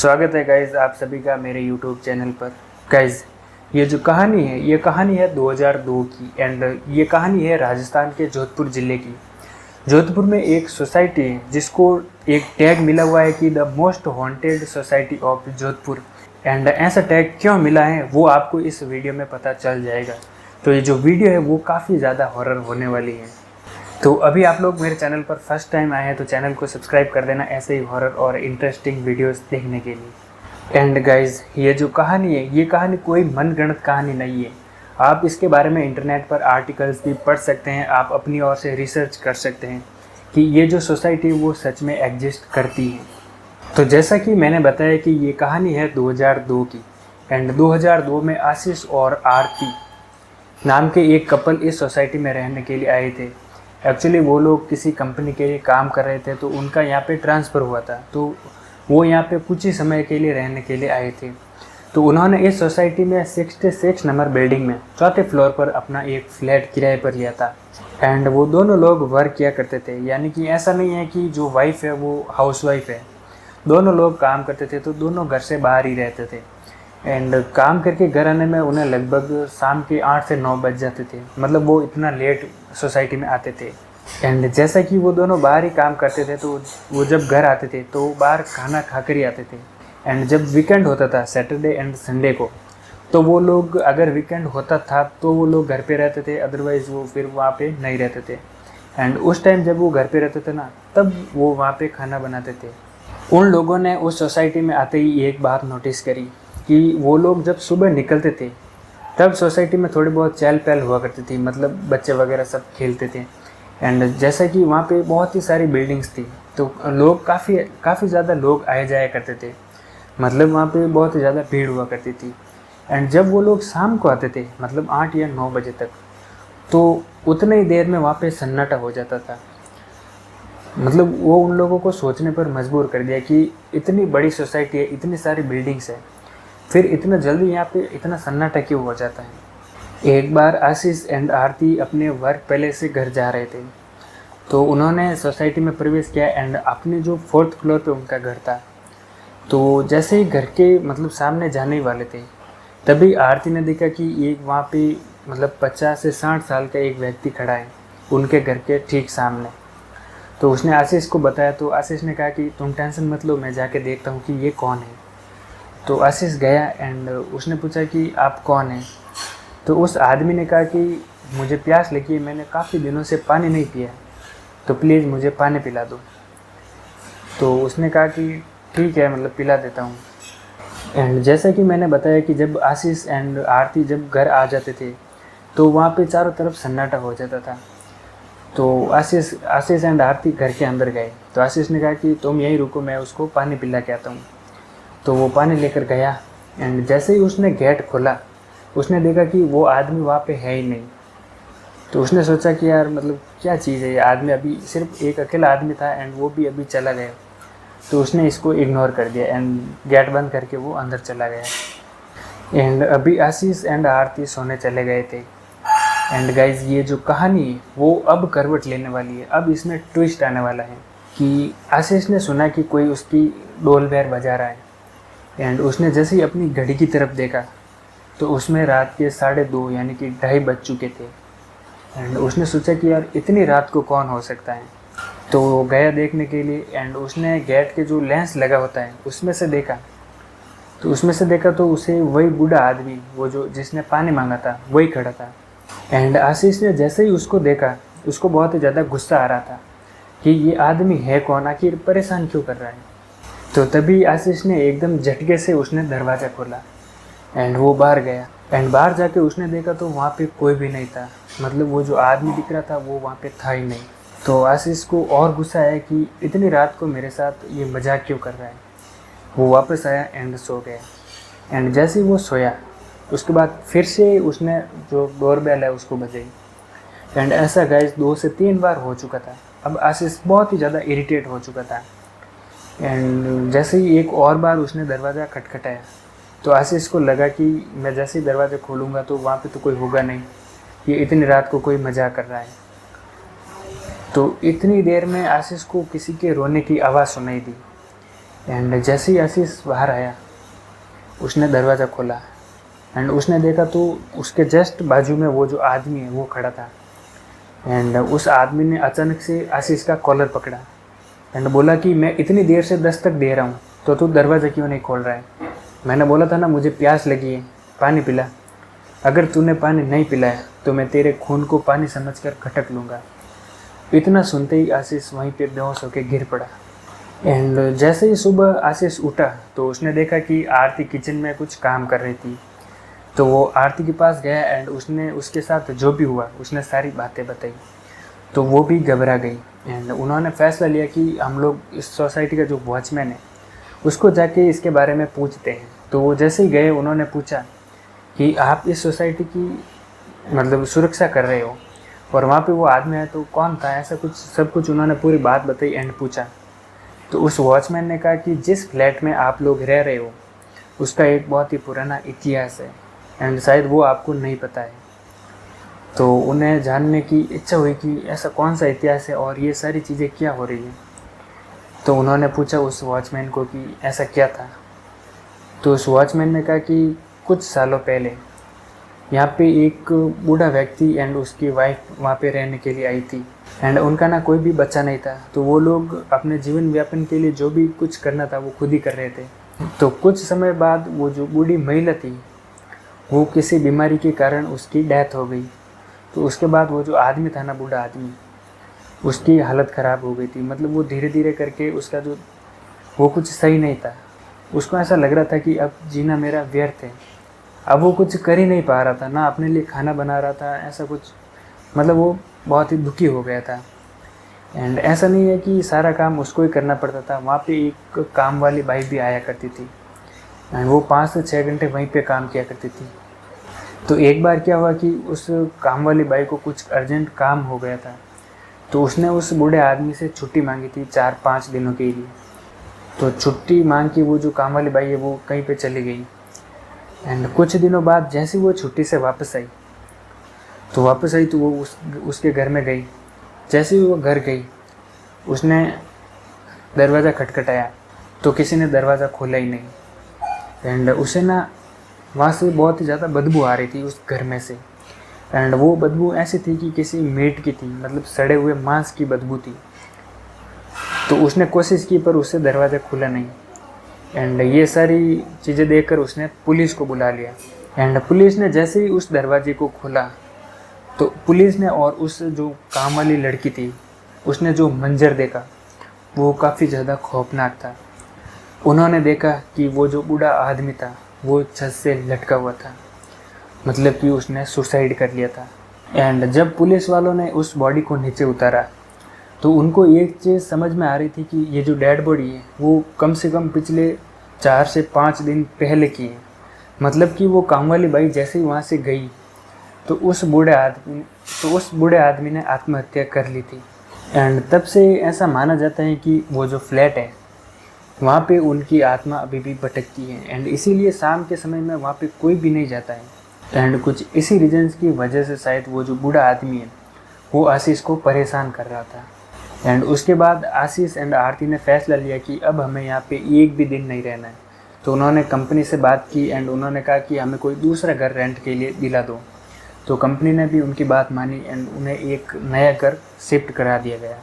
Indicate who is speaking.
Speaker 1: स्वागत है गाइज़ आप सभी का मेरे यूट्यूब चैनल पर। गाइज़ ये जो कहानी है ये कहानी है 2002 की एंड ये कहानी है राजस्थान के जोधपुर ज़िले की। जोधपुर में एक सोसाइटी है जिसको एक टैग मिला हुआ है कि the most haunted society of Jodhpur. And ऐसा टैग क्यों मिला है वो आपको इस वीडियो में पता चल जाएगा। तो ये जो वीडियो है वो काफ़ी ज़्यादा हॉरर होने वाली है। तो अभी आप लोग मेरे चैनल पर फर्स्ट टाइम आए हैं तो चैनल को सब्सक्राइब कर देना ऐसे ही हॉरर और इंटरेस्टिंग वीडियोस देखने के लिए। एंड गाइज ये जो कहानी है ये कहानी कोई मनगढ़ंत कहानी नहीं है। आप इसके बारे में इंटरनेट पर आर्टिकल्स भी पढ़ सकते हैं, आप अपनी ओर से रिसर्च कर सकते हैं कि ये जो सोसाइटी वो सच में एग्जिस्ट करती है। तो जैसा कि मैंने बताया कि ये कहानी है 2002 की एंड 2002 में आशीष और आरती नाम के एक कपल इस सोसाइटी में रहने के लिए आए थे। एक्चुअली वो लोग किसी कंपनी के लिए काम कर रहे थे तो उनका यहाँ पे ट्रांसफ़र हुआ था, तो वो यहाँ पे कुछ ही समय के लिए रहने के लिए आए थे। तो उन्होंने इस सोसाइटी में 66 नंबर बिल्डिंग में चौथे फ्लोर पर अपना एक फ्लैट किराए पर लिया था। एंड वो दोनों लोग वर्क किया करते थे, यानी कि ऐसा नहीं है कि जो वाइफ है वो हाउस वाइफ है, दोनों लोग काम करते थे। तो दोनों घर से बाहर ही रहते थे एंड काम करके घर आने में उन्हें लगभग शाम के 8 से 9 बज जाते थे, मतलब वो इतना लेट सोसाइटी में आते थे। एंड जैसा कि वो दोनों बाहर ही काम करते थे तो वो जब घर आते थे तो बाहर खाना खा कर ही आते थे। एंड जब वीकेंड होता था सैटरडे एंड संडे को, तो वो लोग अगर वीकेंड होता था तो वो लोग घर पे रहते थे, अदरवाइज़ वो फिर वहाँ पे नहीं रहते थे। एंड उस टाइम जब वो घर पे रहते थे ना तब वो वहाँ पे खाना बनाते थे। उन लोगों ने उस सोसाइटी में आते ही एक बात नोटिस करी कि वो लोग जब सुबह निकलते थे तब सोसाइटी में थोड़ी बहुत चहल पहल हुआ करती थी, मतलब बच्चे वगैरह सब खेलते थे। एंड जैसा कि वहाँ पे बहुत ही सारी बिल्डिंग्स थी तो लोग काफ़ी ज़्यादा लोग आए जाया करते थे, मतलब वहाँ पे बहुत ही ज़्यादा भीड़ हुआ करती थी। एंड जब वो लोग शाम को आते थे, मतलब 8 या 9 बजे तक, तो उतने ही देर में वहाँ पे सन्नाटा हो जाता था। मतलब वो उन लोगों को सोचने पर मजबूर कर दिया कि इतनी बड़ी सोसाइटी है, इतनी सारी बिल्डिंग्स है, फिर इतना जल्दी यहाँ पे इतना सन्नाटा क्यों हो जाता है। एक बार आशीष एंड आरती अपने वर्क प्लेस से घर जा रहे थे तो उन्होंने सोसाइटी में प्रवेश किया एंड अपने जो 4th फ्लोर पे उनका घर था। तो जैसे ही घर के मतलब सामने जाने वाले थे तभी आरती ने देखा कि एक वहाँ पे मतलब 50 से 60 साल का एक व्यक्ति खड़ा है उनके घर के ठीक सामने। तो उसने आशीष को बताया तो आशीष ने कहा कि तुम टेंशन मत लो, मैं जाके देखता हूँ कि ये कौन है। तो आशीष गया एंड उसने पूछा कि आप कौन हैं। तो उस आदमी ने कहा कि मुझे प्यास लगी है, मैंने काफ़ी दिनों से पानी नहीं पिया, तो प्लीज़ मुझे पानी पिला दो। तो उसने कहा कि ठीक है, मतलब पिला देता हूँ। एंड जैसा कि मैंने बताया कि जब आशीष एंड आरती जब घर आ जाते थे तो वहाँ पे चारों तरफ सन्नाटा हो जाता था। तो आशीष एंड आरती घर के अंदर गए तो आशीष ने कहा कि तुम यहीं रुको, मैं उसको पानी पिला के आता हूँ। तो वो पानी लेकर गया एंड जैसे ही उसने गेट खोला उसने देखा कि वो आदमी वहाँ पे है ही नहीं। तो उसने सोचा कि यार मतलब क्या चीज़ है ये आदमी, अभी सिर्फ एक अकेला आदमी था एंड वो भी अभी चला गया। तो उसने इसको इग्नोर कर दिया एंड गेट बंद करके वो अंदर चला गया। एंड अभी आशीष एंड आरती सोने चले गए थे। एंड गाइज ये जो कहानी है वो अब करवट लेने वाली है, अब इसमें ट्विस्ट आने वाला है कि आशीष ने सुना कि कोई उसकी डोल बेर बजा रहा है एंड उसने जैसे ही अपनी घड़ी की तरफ देखा तो उसमें रात के 2:30 यानी कि 2:30 बज चुके थे। एंड उसने सोचा कि यार इतनी रात को कौन हो सकता है, तो वो गया देखने के लिए एंड उसने गेट के जो लेंस लगा होता है उसमें से देखा। तो उसमें से देखा तो उसे वही बूढ़ा आदमी, वो जो जिसने पानी मांगा था, वही खड़ा था। एंड आशीष ने जैसे ही उसको देखा उसको बहुत ही ज़्यादा गुस्सा आ रहा था कि ये आदमी है कौन, आखिर परेशान क्यों कर रहा है। तो तभी आशीष ने एकदम झटके से उसने दरवाज़ा खोला एंड वो बाहर गया एंड बाहर जाके उसने देखा तो वहाँ पे कोई भी नहीं था, मतलब वो जो आदमी दिख रहा था वो वहाँ पे था ही नहीं। तो आशीष को और गुस्सा आया कि इतनी रात को मेरे साथ ये मजाक क्यों कर रहा है। वो वापस आया एंड सो गया। एंड जैसे ही वो सोया उसके बाद फिर से उसने जो डोरबेल है उसको बजाई एंड ऐसा गाइस 2 से 3 बार हो चुका था। अब आशीष बहुत ही ज़्यादा इरिटेट हो चुका था एंड जैसे ही एक और बार उसने दरवाज़ा खटखटाया तो आशीष को लगा कि मैं जैसे ही दरवाज़ा खोलूँगा तो वहाँ पे तो कोई होगा नहीं, ये इतनी रात को कोई मजाक कर रहा है। तो इतनी देर में आशीष को किसी के रोने की आवाज़ सुनाई दी एंड जैसे ही आशीष बाहर आया, उसने दरवाज़ा खोला एंड उसने देखा तो उसके जस्ट बाजू में वो जो आदमी है वो खड़ा था। एंड उस आदमी ने अचानक से आशीष का कॉलर पकड़ा एंड बोला कि मैं इतनी देर से दस्तक दे रहा हूँ तो तू दरवाज़ा क्यों नहीं खोल रहा है? मैंने बोला था ना मुझे प्यास लगी है, पानी पिला। अगर तूने पानी नहीं पिलाया तो मैं तेरे खून को पानी समझकर खटक लूँगा। इतना सुनते ही आशीष वहीं पे बेहोश होकर गिर पड़ा। एंड जैसे ही सुबह आशीष उठा तो उसने देखा कि आरती किचन में कुछ काम कर रही थी। तो वो आरती के पास गया एंड उसने उसके साथ जो भी हुआ उसने सारी बातें बताई। तो वो भी घबरा गई एंड उन्होंने फैसला लिया कि हम लोग इस सोसाइटी का जो वॉचमैन है उसको जाके इसके बारे में पूछते हैं। तो वो जैसे ही गए उन्होंने पूछा कि आप इस सोसाइटी की मतलब सुरक्षा कर रहे हो और वहाँ पे वो आदमी है तो कौन था, ऐसा कुछ सब कुछ उन्होंने पूरी बात बताई एंड पूछा। तो उस वॉचमैन ने कहा कि जिस फ्लैट में आप लोग रह रहे हो उसका एक बहुत ही पुराना इतिहास है एंड शायद वो आपको नहीं पता है। तो उन्हें जानने की इच्छा हुई कि ऐसा कौन सा इतिहास है और ये सारी चीज़ें क्या हो रही हैं। तो उन्होंने पूछा उस वॉचमैन को कि ऐसा क्या था। तो उस वॉचमैन ने कहा कि कुछ सालों पहले यहाँ पे एक बूढ़ा व्यक्ति एंड उसकी वाइफ वहाँ पे रहने के लिए आई थी एंड उनका ना कोई भी बच्चा नहीं था। तो वो लोग अपने जीवन यापन के लिए जो भी कुछ करना था वो खुद ही कर रहे थे। तो कुछ समय बाद वो जो बूढ़ी महिला थी वो किसी बीमारी के कारण उसकी डेथ हो गई। तो उसके बाद वो जो आदमी था ना, बूढ़ा आदमी, उसकी हालत ख़राब हो गई थी। मतलब वो धीरे धीरे करके उसका जो वो कुछ सही नहीं था। उसको ऐसा लग रहा था कि अब जीना मेरा व्यर्थ है। अब वो कुछ कर ही नहीं पा रहा था, ना अपने लिए खाना बना रहा था, ऐसा कुछ। मतलब वो बहुत ही दुखी हो गया था। एंड ऐसा नहीं है कि सारा काम उसको ही करना पड़ता था। वहाँ पे एक काम वाली बाई भी आया करती थी एंड वो 5 से 6 घंटे वहीं पे काम किया करती थी। तो एक बार क्या हुआ कि उस काम वाली बाई को कुछ अर्जेंट काम हो गया था। तो उसने उस बूढ़े आदमी से छुट्टी मांगी थी 4-5 दिनों के लिए। तो छुट्टी मांग के वो जो काम वाली बाई है वो कहीं पे चली गई एंड कुछ दिनों बाद जैसे वो छुट्टी से वापस आई तो वो उसके घर में गई। जैसे ही वो घर गई उसने दरवाज़ा खटखटाया तो किसी ने दरवाज़ा खोला ही नहीं। एंड उसे ना वहाँ से बहुत ही ज़्यादा बदबू आ रही थी उस घर में से। एंड वो बदबू ऐसी थी कि किसी मीट की थी, मतलब सड़े हुए मांस की बदबू थी। तो उसने कोशिश की पर उससे दरवाज़ा खुला नहीं। एंड ये सारी चीज़ें देखकर उसने पुलिस को बुला लिया। एंड पुलिस ने जैसे ही उस दरवाजे को खोला तो पुलिस ने और उस जो काम वाली लड़की थी उसने जो मंजर देखा वो काफ़ी ज़्यादा खौफनाक था। उन्होंने देखा कि वो जो बूढ़ा आदमी था वो छत से लटका हुआ था, मतलब कि उसने सुसाइड कर लिया था। एंड जब पुलिस वालों ने उस बॉडी को नीचे उतारा तो उनको एक चीज़ समझ में आ रही थी कि ये जो डेड बॉडी है वो कम से कम पिछले 4 से 5 दिन पहले की है। मतलब कि वो काम वाली बाई जैसे ही वहाँ से गई तो उस बूढ़े आदमी ने आत्महत्या कर ली थी। एंड तब से ऐसा माना जाता है कि वो जो फ्लैट है वहाँ पे उनकी आत्मा अभी भी भटकती है एंड इसीलिए शाम के समय में वहाँ पे कोई भी नहीं जाता है। एंड कुछ इसी रीजन्स की वजह से शायद वो जो बूढ़ा आदमी है वो आशीष को परेशान कर रहा था। एंड उसके बाद आशीष एंड आरती ने फैसला लिया कि अब हमें यहाँ पे एक भी दिन नहीं रहना है। तो उन्होंने कंपनी से बात की एंड उन्होंने कहा कि हमें कोई दूसरा घर रेंट के लिए दिला दो। तो कंपनी ने भी उनकी बात मानी एंड उन्हें एक नया घर शिफ्ट करा दिया गया।